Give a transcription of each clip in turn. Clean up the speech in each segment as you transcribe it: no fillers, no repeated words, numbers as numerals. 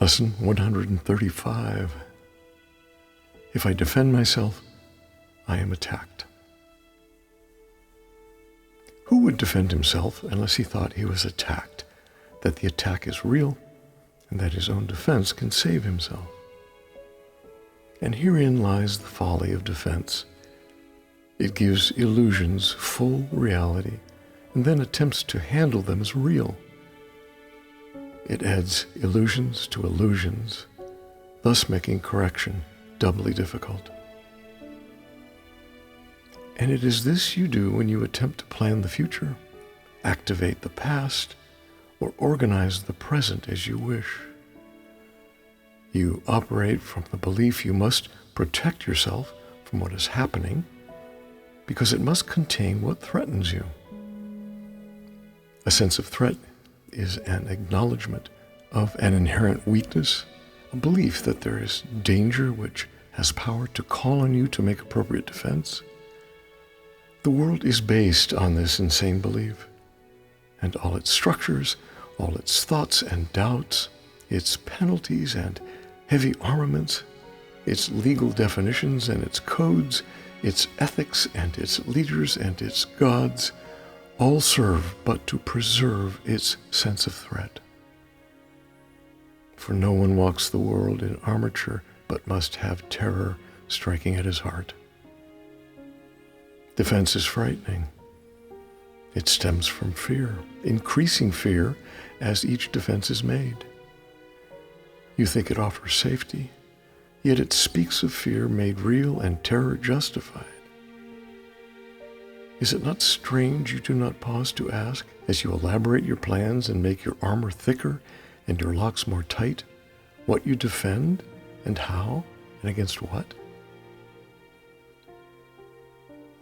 Lesson 135. If I defend myself, I am attacked. Who would defend himself unless he thought he was attacked, that the attack is real, and that his own defense can save himself? And herein lies the folly of defense. It gives illusions full reality, and then attempts to handle them as real. It adds illusions to illusions, thus making correction doubly difficult. And it is this you do when you attempt to plan the future, activate the past, or organize the present as you wish. You operate from the belief you must protect yourself from what is happening, because it must contain what threatens you. A sense of threat is an acknowledgement of an inherent weakness, a belief that there is danger which has power to call on you to make appropriate defense. The world is based on this insane belief, and all its structures, all its thoughts and doubts, its penalties and heavy armaments, its legal definitions and its codes, its ethics and its leaders and its gods, all serve but to preserve its sense of threat. For no one walks the world in armature but must have terror striking at his heart. Defense is frightening. It stems from fear, increasing fear as each defense is made. You think it offers safety, yet it speaks of fear made real and terror justified. Is it not strange you do not pause to ask, as you elaborate your plans and make your armor thicker and your locks more tight, what you defend and how and against what?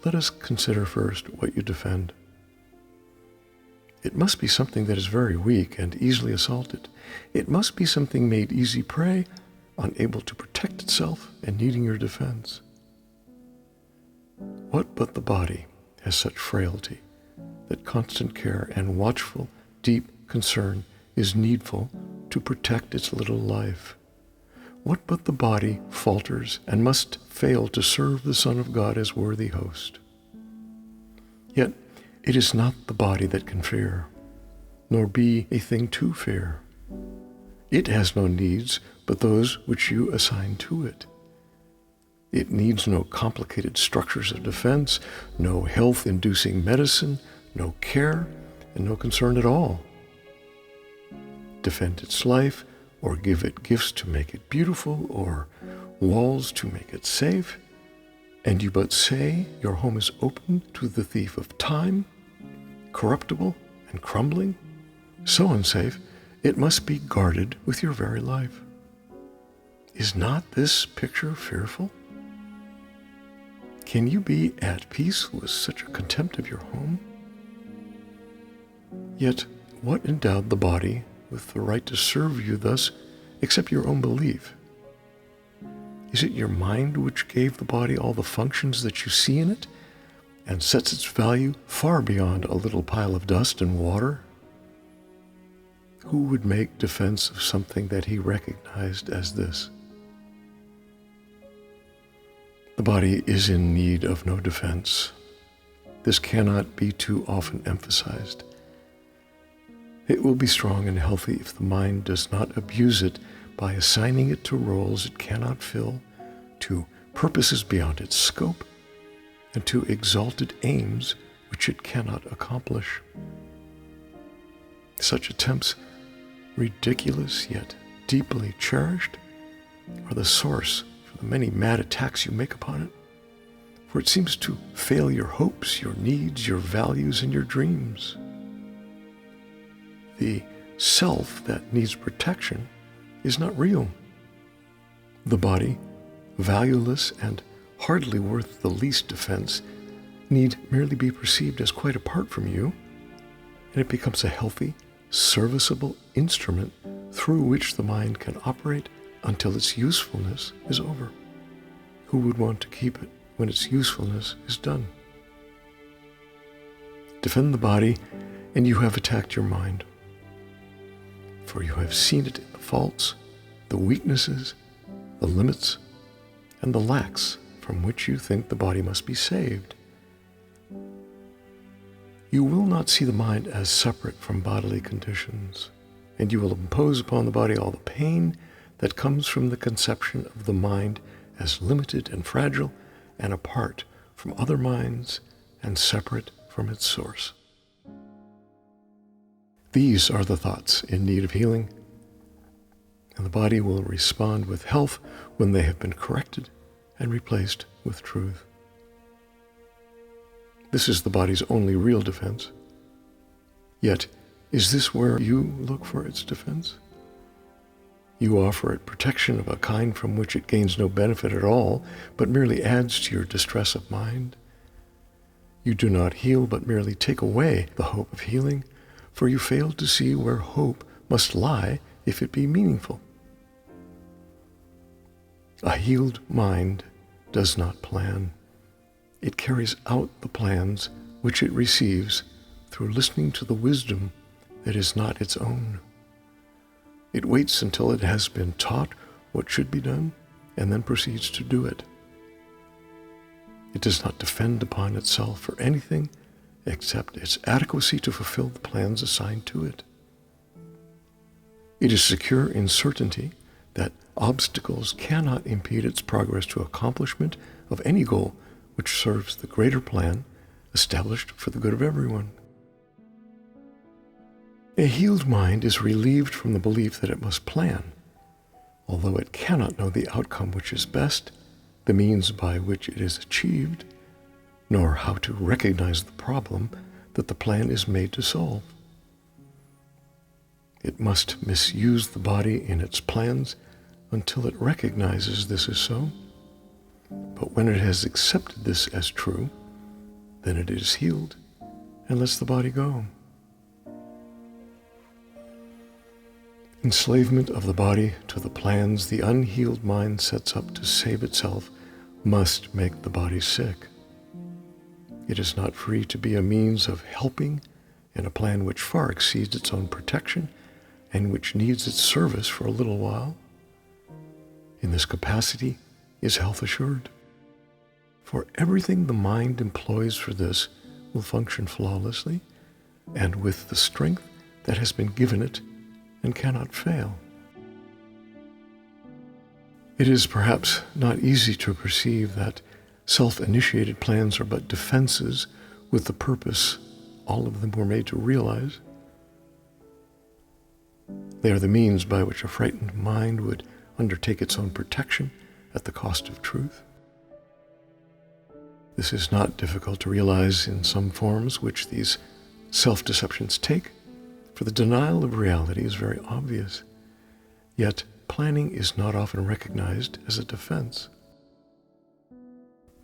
Let us consider first what you defend. It must be something that is very weak and easily assaulted. It must be something made easy prey, unable to protect itself and needing your defense. What but the body has such frailty that constant care and watchful, deep concern is needful to protect its little life? What but the body falters and must fail to serve the Son of God as worthy host? Yet it is not the body that can fear, nor be a thing to fear. It has no needs but those which you assign to it. It needs no complicated structures of defense, no health-inducing medicine, no care, and no concern at all. Defend its life, or give it gifts to make it beautiful, or walls to make it safe, and you but say your home is open to the thief of time, corruptible and crumbling, so unsafe it must be guarded with your very life. Is not this picture fearful? Can you be at peace with such a contempt of your home? Yet, what endowed the body with the right to serve you thus, except your own belief? Is it your mind which gave the body all the functions that you see in it, and sets its value far beyond a little pile of dust and water? Who would make defense of something that he recognized as this? The body is in need of no defense. This cannot be too often emphasized. It will be strong and healthy if the mind does not abuse it by assigning it to roles it cannot fill, to purposes beyond its scope, and to exalted aims which it cannot accomplish. Such attempts, ridiculous yet deeply cherished, are the source for the many mad attacks you make upon it, for it seems to fail your hopes, your needs, your values, and your dreams. The self that needs protection is not real. The body, valueless and hardly worth the least defense, need merely be perceived as quite apart from you, and it becomes a healthy, serviceable instrument through which the mind can operate until its usefulness is over. Who would want to keep it when its usefulness is done? Defend the body, and you have attacked your mind. For you have seen it in the faults, the weaknesses, the limits, and the lacks from which you think the body must be saved. You will not see the mind as separate from bodily conditions, and you will impose upon the body all the pain that comes from the conception of the mind as limited and fragile and apart from other minds and separate from its source. These are the thoughts in need of healing, and the body will respond with health when they have been corrected and replaced with truth. This is the body's only real defense. Yet, is this where you look for its defense? You offer it protection of a kind from which it gains no benefit at all, but merely adds to your distress of mind. You do not heal, but merely take away the hope of healing, for you fail to see where hope must lie if it be meaningful. A healed mind does not plan. It carries out the plans which it receives through listening to the wisdom that is not its own. It waits until it has been taught what should be done and then proceeds to do it. It does not depend upon itself for anything except its adequacy to fulfill the plans assigned to it. It is secure in certainty that obstacles cannot impede its progress to accomplishment of any goal which serves the greater plan established for the good of everyone. A healed mind is relieved from the belief that it must plan, although it cannot know the outcome which is best, the means by which it is achieved, nor how to recognize the problem that the plan is made to solve. It must misuse the body in its plans until it recognizes this is so. But when it has accepted this as true, then it is healed and lets the body go. Enslavement of the body to the plans the unhealed mind sets up to save itself must make the body sick. It is not free to be a means of helping in a plan which far exceeds its own protection and which needs its service for a little while. In this capacity is health assured, for everything the mind employs for this will function flawlessly and with the strength that has been given it and cannot fail. It is perhaps not easy to perceive that self-initiated plans are but defenses with the purpose all of them were made to realize. They are the means by which a frightened mind would undertake its own protection at the cost of truth. This is not difficult to realize in some forms which these self-deceptions take, for the denial of reality is very obvious. Yet, planning is not often recognized as a defense.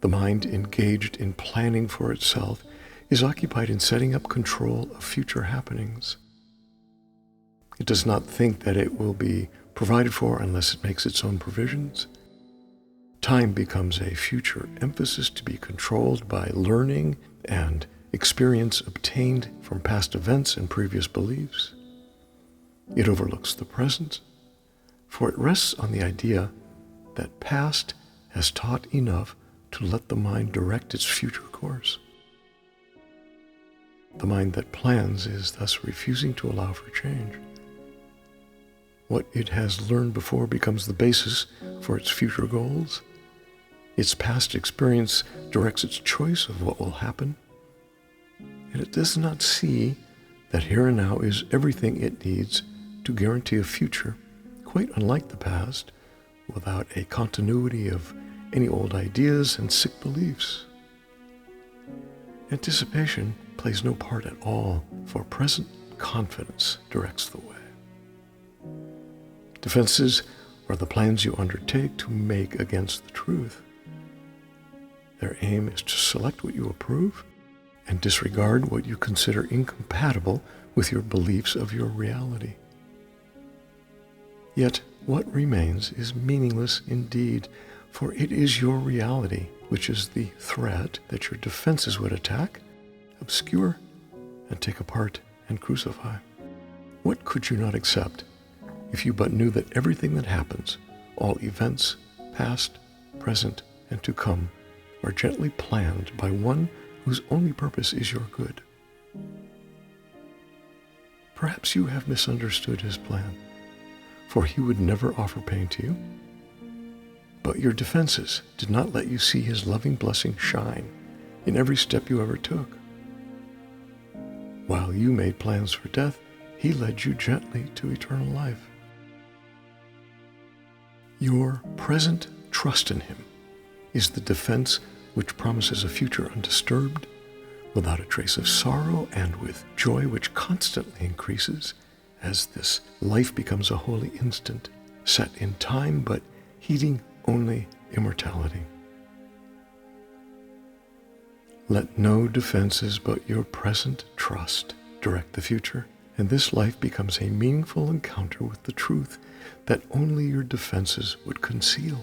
The mind engaged in planning for itself is occupied in setting up control of future happenings. It does not think that it will be provided for unless it makes its own provisions. Time becomes a future emphasis to be controlled by learning and experience obtained from past events and previous beliefs. It overlooks the present, for it rests on the idea that past has taught enough to let the mind direct its future course. The mind that plans is thus refusing to allow for change. What it has learned before becomes the basis for its future goals. Its past experience directs its choice of what will happen, and it does not see that here and now is everything it needs to guarantee a future, quite unlike the past, without a continuity of any old ideas and sick beliefs. Anticipation plays no part at all, for present confidence directs the way. Defenses are the plans you undertake to make against the truth. Their aim is to select what you approve and disregard what you consider incompatible with your beliefs of your reality. Yet what remains is meaningless indeed, for it is your reality which is the threat that your defenses would attack, obscure, and take apart and crucify. What could you not accept if you but knew that everything that happens, all events, past, present, and to come, are gently planned by one whose only purpose is your good. Perhaps you have misunderstood his plan, for he would never offer pain to you. But your defenses did not let you see his loving blessing shine in every step you ever took. While you made plans for death, he led you gently to eternal life. Your present trust in him is the defense which promises a future undisturbed, without a trace of sorrow, and with joy which constantly increases as this life becomes a holy instant, set in time but heeding only immortality. Let no defenses but your present trust direct the future, and this life becomes a meaningful encounter with the truth that only your defenses would conceal.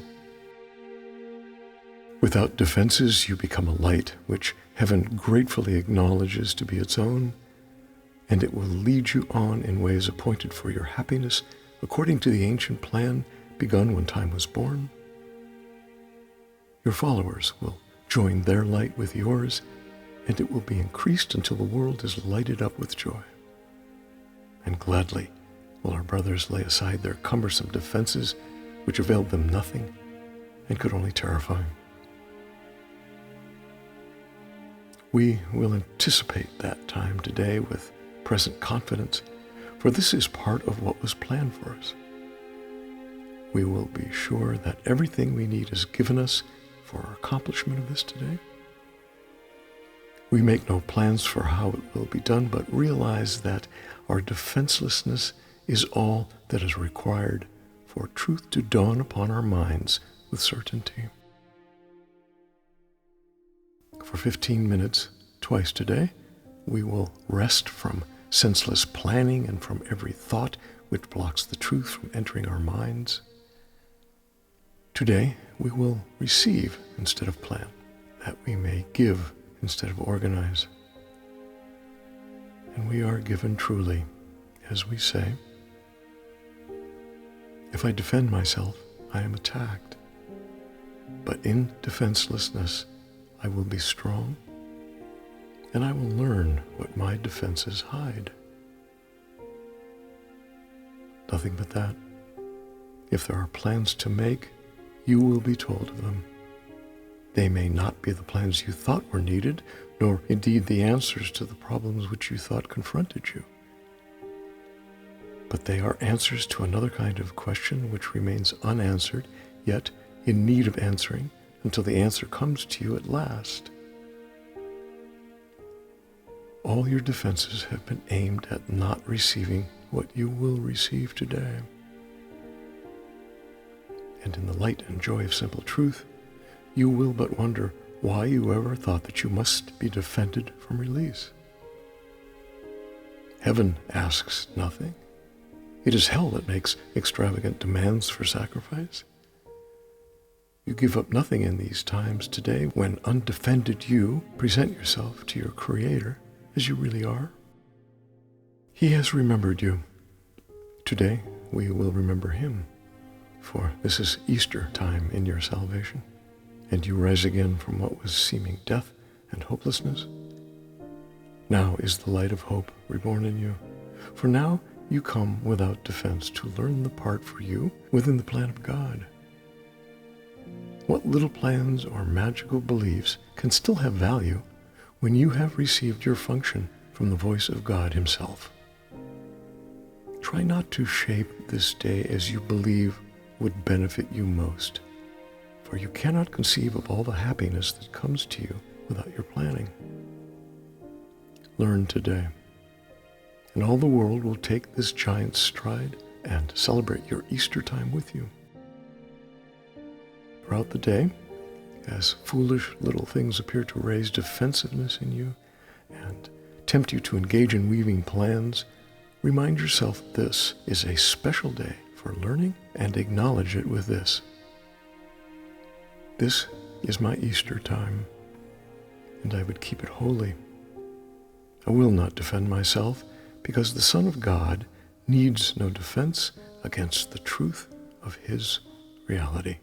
Without defenses, you become a light which heaven gratefully acknowledges to be its own, and it will lead you on in ways appointed for your happiness according to the ancient plan begun when time was born. Your followers will join their light with yours, and it will be increased until the world is lighted up with joy. And gladly will our brothers lay aside their cumbersome defenses, which availed them nothing and could only terrify. We will anticipate that time today with present confidence, for this is part of what was planned for us. We will be sure that everything we need is given us for our accomplishment of this today. We make no plans for how it will be done, but realize that our defenselessness is all that is required for truth to dawn upon our minds with certainty. For 15 minutes, twice today, we will rest from senseless planning and from every thought which blocks the truth from entering our minds. Today, we will receive instead of plan, that we may give instead of organize. And we are given truly, as we say, if I defend myself, I am attacked. But in defenselessness, I will be strong, and I will learn what my defenses hide. Nothing but that. If there are plans to make, you will be told of them. They may not be the plans you thought were needed, nor indeed the answers to the problems which you thought confronted you. But they are answers to another kind of question which remains unanswered, yet in need of answering, until the answer comes to you at last. All your defenses have been aimed at not receiving what you will receive today. And in the light and joy of simple truth, you will but wonder why you ever thought that you must be defended from release. Heaven asks nothing. It is hell that makes extravagant demands for sacrifice. You give up nothing in these times today when undefended you present yourself to your Creator as you really are. He has remembered you. Today we will remember Him, for this is Easter time in your salvation, and you rise again from what was seeming death and hopelessness. Now is the light of hope reborn in you, for now you come without defense to learn the part for you within the plan of God. What little plans or magical beliefs can still have value when you have received your function from the voice of God Himself? Try not to shape this day as you believe would benefit you most, for you cannot conceive of all the happiness that comes to you without your planning. Learn today, and all the world will take this giant stride and celebrate your Easter time with you. Throughout the day, as foolish little things appear to raise defensiveness in you and tempt you to engage in weaving plans, remind yourself this is a special day for learning, and acknowledge it with this. This is my Easter time, and I would keep it holy. I will not defend myself, because the Son of God needs no defense against the truth of his reality.